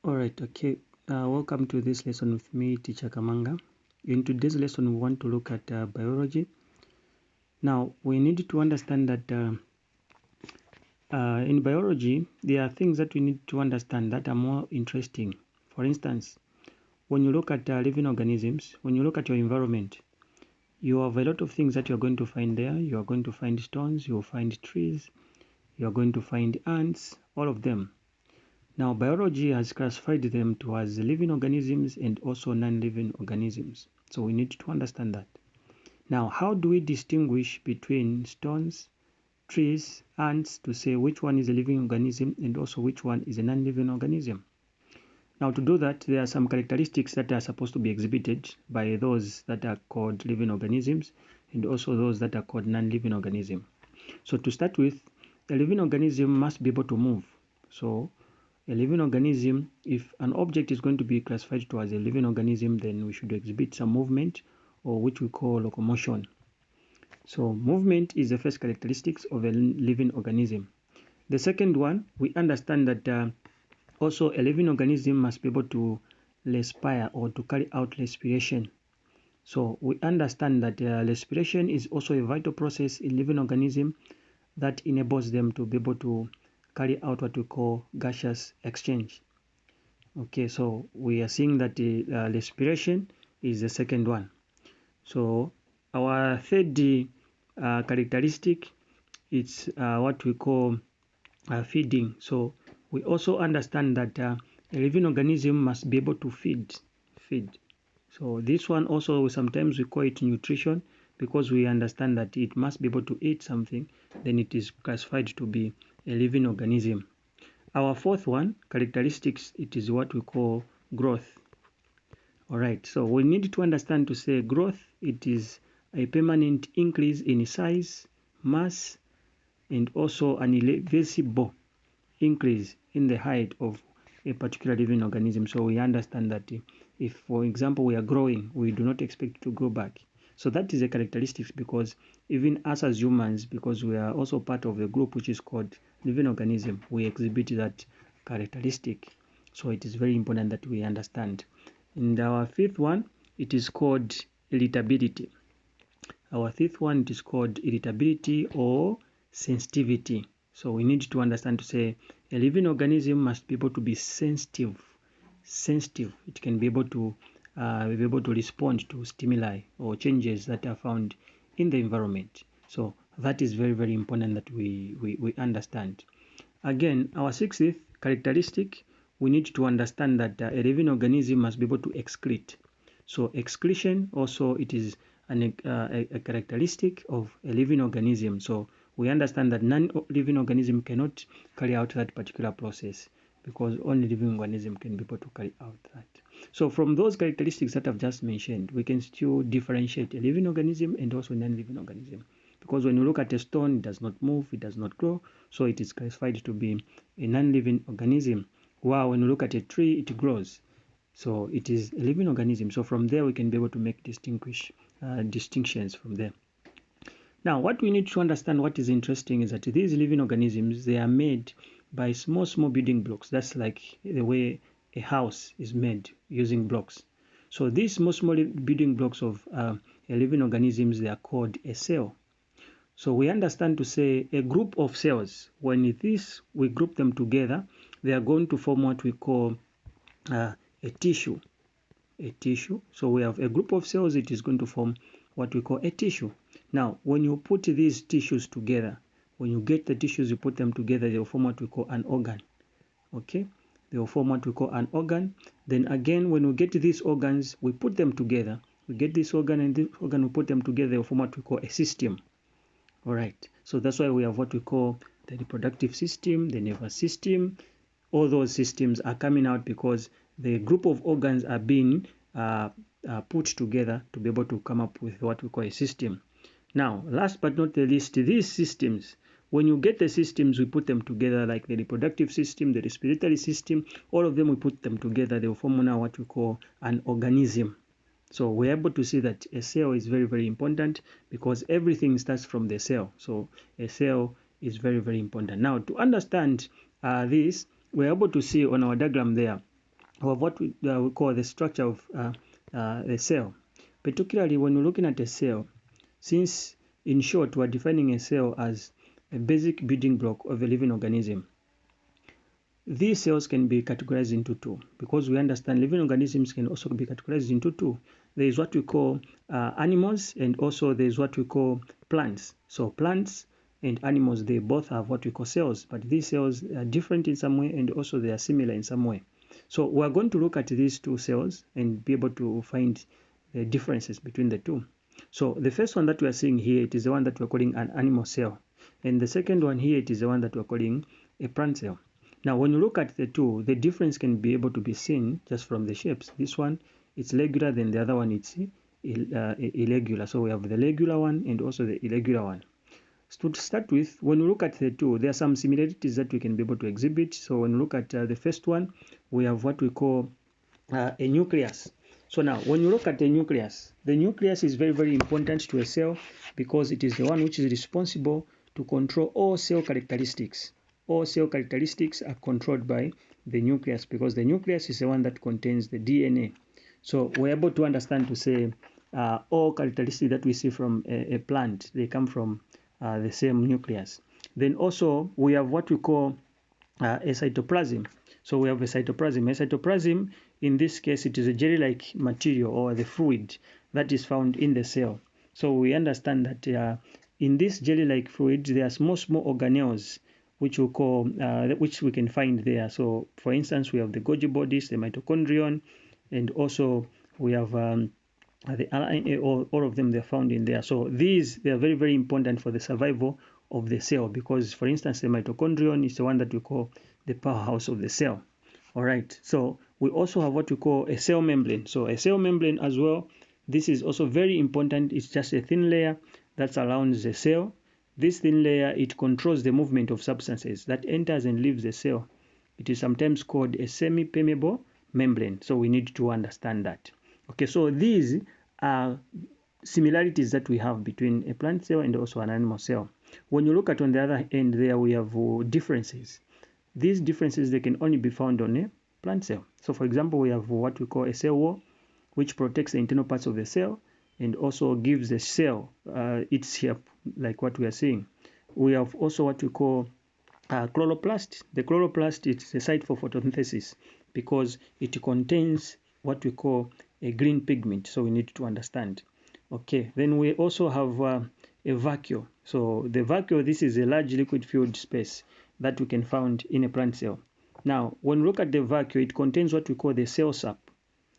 Alright, okay. Welcome to this lesson with me, Teacher Kamanga. In today's lesson, we want to look at biology. Now, we need to understand that in biology, there are things that we need to understand that are more interesting. For instance, when you look at living organisms, when you look at your environment, you have a lot of things that you're going to find there. You are going to find stones, you'll find trees, you're going to find ants, all of them. Now, biology has classified them to as living organisms and also non-living organisms. So we need to understand that. Now, how do we distinguish between stones, trees, ants to say which one is a living organism and also which one is a non-living organism? Now, to do that, there are some characteristics that are supposed to be exhibited by those that are called living organisms and also those that are called non-living organisms. So to start with, a living organism must be able to move. So a living organism, if an object is going to be classified to as a living organism, then we should exhibit some movement, or which we call locomotion. So movement is the first characteristics of a living organism. The second one, we understand that also a living organism must be able to respire or to carry out respiration. So we understand that respiration is also a vital process in living organism that enables them to be able to carry out what we call gaseous exchange. Okay, so we are seeing that the respiration is the second one. So our third characteristic is what we call feeding. So we also understand that a living organism must be able to feed. So this one also sometimes we call it nutrition, because we understand that it must be able to eat something, then it is classified to be a living organism. Our fourth one, characteristics, it is what we call growth. All right, so we need to understand to say growth, it is a permanent increase in size, mass, and also an irreversible increase in the height of a particular living organism. So we understand that if, for example, we are growing, we do not expect to grow back. So that is a characteristic, because even us as humans, because we are also part of a group which is called living organism, we exhibit that characteristic. So it is very important that we understand. And our fifth one, it is called irritability. Our fifth one, it is called irritability or sensitivity. So we need to understand to say a living organism must be able to be sensitive. It can be able to respond to stimuli or changes that are found in the environment. So that is very, very important that we understand. Again, our sixth characteristic, we need to understand that a living organism must be able to excrete. So excretion also, it is a characteristic of a living organism. So we understand that non-living organism cannot carry out that particular process, because only living organism can be able to carry out that. So from those characteristics that I've just mentioned, we can still differentiate a living organism and also non-living organism. Because when you look at a stone, it does not move, it does not grow, so it is classified to be a non-living organism. While when you look at a tree, it grows, so it is a living organism. So from there, we can be able to make distinctions from there. Now, what we need to understand, what is interesting, is that these living organisms, they are made by small building blocks. That's like the way a house is made using blocks. So these small building blocks of a living organisms, they are called a cell. So we understand to say a group of cells, when we group them together, they are going to form what we call a tissue. So we have a group of cells, it is going to form what we call a tissue. Now, when you put these tissues together, when you get the tissues, you put them together, they will form what we call an organ. Okay, they will form what we call an organ. Then again, when we get these organs, we put them together. We get this organ and this organ, we put them together, they will form what we call a system. All right, so that's why we have what we call the reproductive system, the nervous system. All those systems are coming out because the group of organs are being put together to be able to come up with what we call a system. Now, last but not the least, these systems, when you get the systems, we put them together, like the reproductive system, the respiratory system, all of them, we put them together, they will form now what we call an organism. So we're able to see that a cell is very, very important, because everything starts from the cell. So a cell is very, very important. Now, to understand this, we're able to see on our diagram there, of what we call the structure of the cell. Particularly when we're looking at a cell, since in short we're defining a cell as a basic building block of a living organism, these cells can be categorized into two, because we understand living organisms can also be categorized into two. There is what we call animals, and also there is what we call plants. So plants and animals, they both have what we call cells, but these cells are different in some way, and also they are similar in some way. So we're going to look at these two cells and be able to find the differences between the two. So the first one that we are seeing here, it is the one that we're calling an animal cell, and the second one here, it is the one that we're calling a plant cell. Now, when you look at the two, the difference can be able to be seen just from the shapes. This one, it's regular, then the other one, it's irregular. So we have the regular one and also the irregular one. So to start with, when we look at the two, there are some similarities that we can be able to exhibit. So when we look at the first one, we have what we call a nucleus. So now, when you look at the nucleus is very, very important to a cell, because it is the one which is responsible to control all cell characteristics. All cell characteristics are controlled by the nucleus, because the nucleus is the one that contains the DNA. So we're able to understand to say all characteristics that we see from a plant, they come from the same nucleus. Then also we have what we call a cytoplasm. So we have a cytoplasm. A cytoplasm, in this case, it is a jelly-like material or the fluid that is found in the cell. So we understand that in this jelly-like fluid, there are small organelles which we call which we can find there. So for instance, we have the Golgi bodies, the mitochondrion, and also we have the RNA. All of them, they're found in there. So these, they are very, very important for the survival of the cell, because for instance, the mitochondrion is the one that we call the powerhouse of the cell. All right, so we also have what we call a cell membrane. So a cell membrane as well, this is also very important. It's just a thin layer that surrounds the cell. This thin layer, it controls the movement of substances that enters and leaves the cell. It is sometimes called a semi-permeable membrane. So we need to understand that. Okay, so these are similarities that we have between a plant cell and also an animal cell. When you look at on the other end there, we have differences. These differences, they can only be found on a plant cell. So for example, we have what we call a cell wall, which protects the internal parts of the cell and also gives the cell its shape, like what we are seeing. We have also what we call chloroplast. The chloroplast is a site for photosynthesis, because it contains what we call a green pigment. So we need to understand. Okay, then we also have a vacuole. So the vacuole, this is a large liquid filled space that we can find in a plant cell. Now, when we look at the vacuole, it contains what we call the cell sap.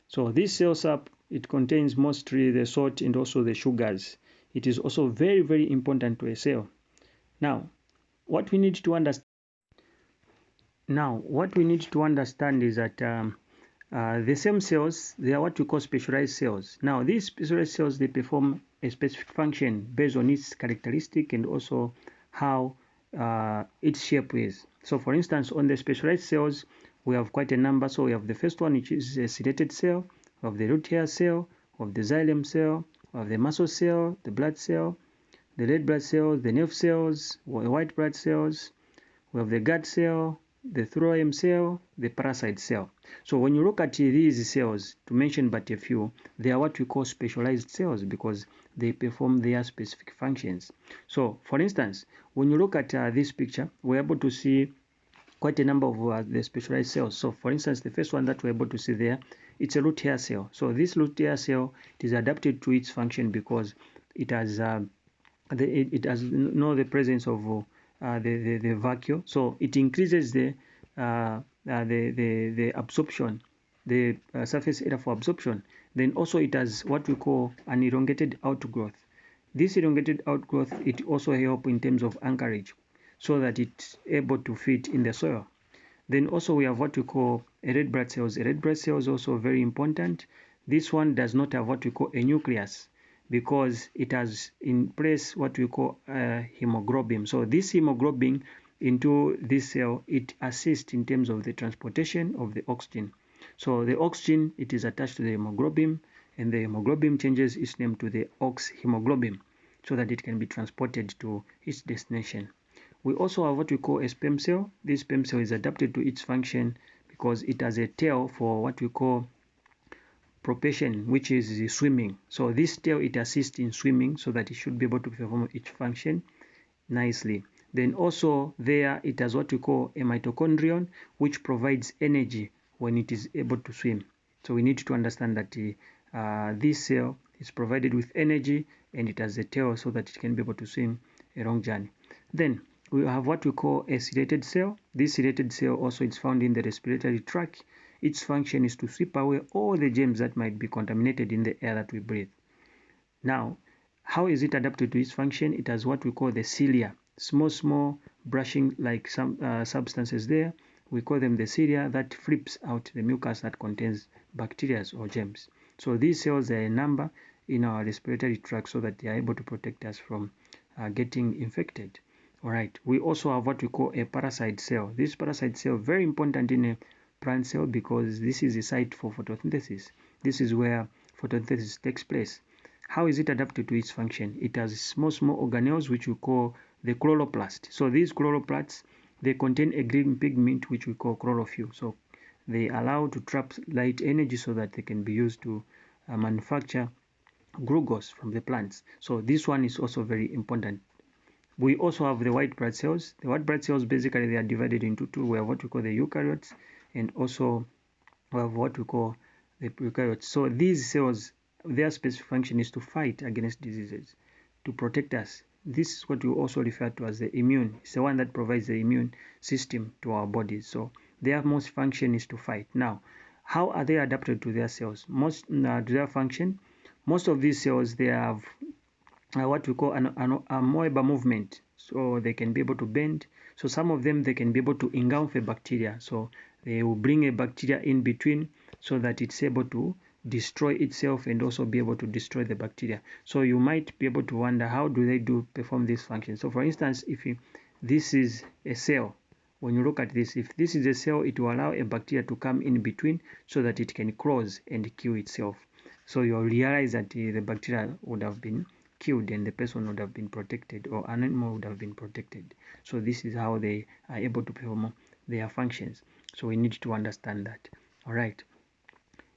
So this cell sap, it contains mostly the salt and also the sugars. It is also very, very important to a cell. Now, what we need to understand is that the same cells, they are what we call specialized cells. Now, these specialized cells, they perform a specific function based on its characteristic and also how its shape is. So, for instance, on the specialized cells, we have quite a number. So we have the first one, which is a ciliated cell, we have the root hair cell, we have the xylem cell, we have the muscle cell, the blood cell, the red blood cells, the nerve cells, the white blood cells, we have the gut cell, the phloem cell, the parasite cell. So when you look at these cells, to mention but a few, they are what we call specialized cells, because they perform their specific functions. So for instance, when you look at this picture, we're able to see quite a number of the specialized cells. So for instance, the first one that we're able to see there, it's a root hair cell. So this root hair cell, it is adapted to its function because it has the presence of the vacuole. So it increases the absorption, the surface area for absorption. Then also it has what we call an elongated outgrowth. This elongated outgrowth, it also helps in terms of anchorage, so that it's able to fit in the soil. Then also we have what we call a red blood cells. A red blood cell is also very important. This one does not have what we call a nucleus, because it has in place what we call hemoglobin. So this hemoglobin into this cell, it assists in terms of the transportation of the oxygen. So the oxygen, it is attached to the hemoglobin, and the hemoglobin changes its name to the oxhemoglobin, so that it can be transported to its destination. We also have what we call a sperm cell. This sperm cell is adapted to its function because it has a tail for what we call propulsion, which is swimming. So this tail, it assists in swimming so that it should be able to perform each function nicely. Then also there it has what we call a mitochondrion, which provides energy when it is able to swim. So we need to understand that this cell is provided with energy and it has a tail so that it can be able to swim a long journey. Then we have what we call a ciliated cell. This ciliated cell also is found in the respiratory tract. Its function is to sweep away all the germs that might be contaminated in the air that we breathe. Now, how is it adapted to its function? It has what we call the cilia, small brushing like some substances there. We call them the cilia that flips out the mucus that contains bacteria or germs. So these cells are a number in our respiratory tract so that they are able to protect us from getting infected. All right. We also have what we call a parasite cell. This parasite cell very important in a plant cell because this is a site for photosynthesis. This is where photosynthesis takes place. How is it adapted to its function? It has small organelles which we call the chloroplast. So these chloroplasts, they contain a green pigment which we call chlorophyll. So they allow to trap light energy so that they can be used to manufacture glucose from the plants. So this one is also very important. We also have the white blood cells. The white blood cells, basically they are divided into two. We have what we call the eukaryotes and also we have what we call the prokaryotes. So these cells, their specific function is to fight against diseases, to protect us. This is what we also refer to as the immune. It's the one that provides the immune system to our bodies. So their most function is to fight. Now, how are they adapted to their cells? To their function, most of these cells, they have what we call an amoeba movement, so they can be able to bend. So some of them, they can be able to engulf a bacteria, so they will bring a bacteria in between so that it's able to destroy itself and also be able to destroy the bacteria. So you might be able to wonder, how do they perform this function? So for instance, if this is a cell, when you look at this, if this is a cell, it will allow a bacteria to come in between so that it can cross and kill itself. So you'll realize that the bacteria would have been killed and the person would have been protected, or an animal would have been protected. So this is how they are able to perform their functions. So we need to understand that. All right.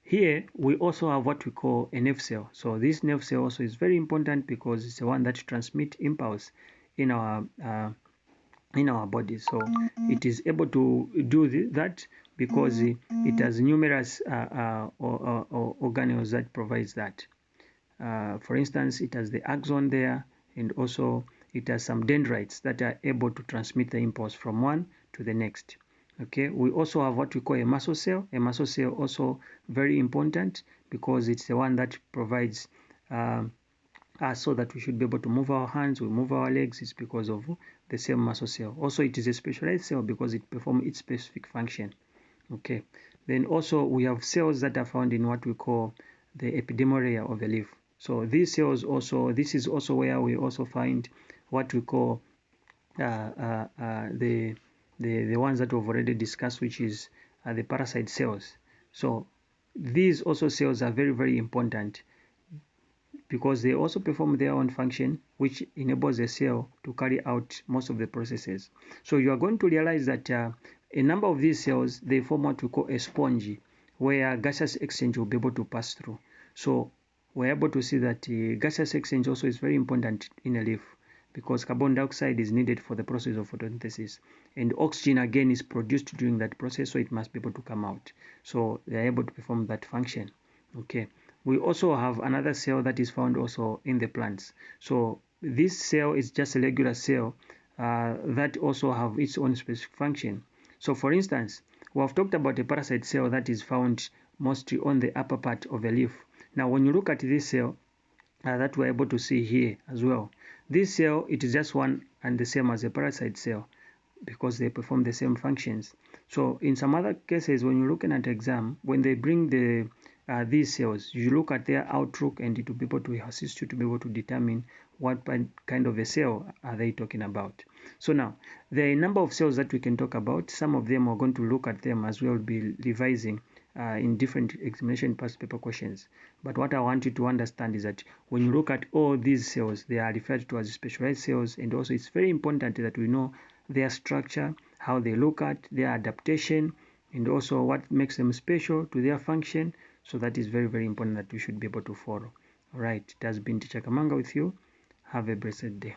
Here we also have what we call a nerve cell. So this nerve cell also is very important because it's the one that transmits impulse in our body. So it is able to do that because it has numerous organelles that provides that. For instance, it has the axon there, and also it has some dendrites that are able to transmit the impulse from one to the next. Okay, we also have what we call a muscle cell. A muscle cell also very important because it's the one that provides us so that we should be able to move our hands, we move our legs. It's because of the same muscle cell. Also, it is a specialized cell because it performs its specific function. Okay, then also we have cells that are found in what we call the epidermal layer of a leaf. So these cells also, this is also where we also find what we call the ones that we've already discussed, which is the parasite cells. So these also cells are very important because they also perform their own function, which enables the cell to carry out most of the processes. So you are going to realize that a number of these cells, they form what we call a sponge, where gaseous exchange will be able to pass through. So we're able to see that gaseous exchange also is very important in a leaf because carbon dioxide is needed for the process of photosynthesis, and oxygen again is produced during that process, so it must be able to come out. So they're able to perform that function. Okay. We also have another cell that is found also in the plants. So this cell is just a regular cell that also have its own specific function. So for instance, we have talked about a parasite cell that is found mostly on the upper part of a leaf. Now when you look at this cell that we're able to see here as well, this cell, it is just one and the same as a parasite cell because they perform the same functions. So in some other cases, when you're looking at exam, when they bring these cells, you look at their outlook and it will be able to assist you to be able to determine what kind of a cell are they talking about. So now, there are a number of cells that we can talk about. Some of them are going to look at them as well, be revising in different examination past paper questions. But what I want you to understand is that when you look at all these cells, they are referred to as specialized cells, and also it's very important that we know their structure, how they look at their adaptation, and also what makes them special to their function. So that is very, very important that we should be able to follow. All right, it has been Teacher Kamanga with you. Have a blessed day.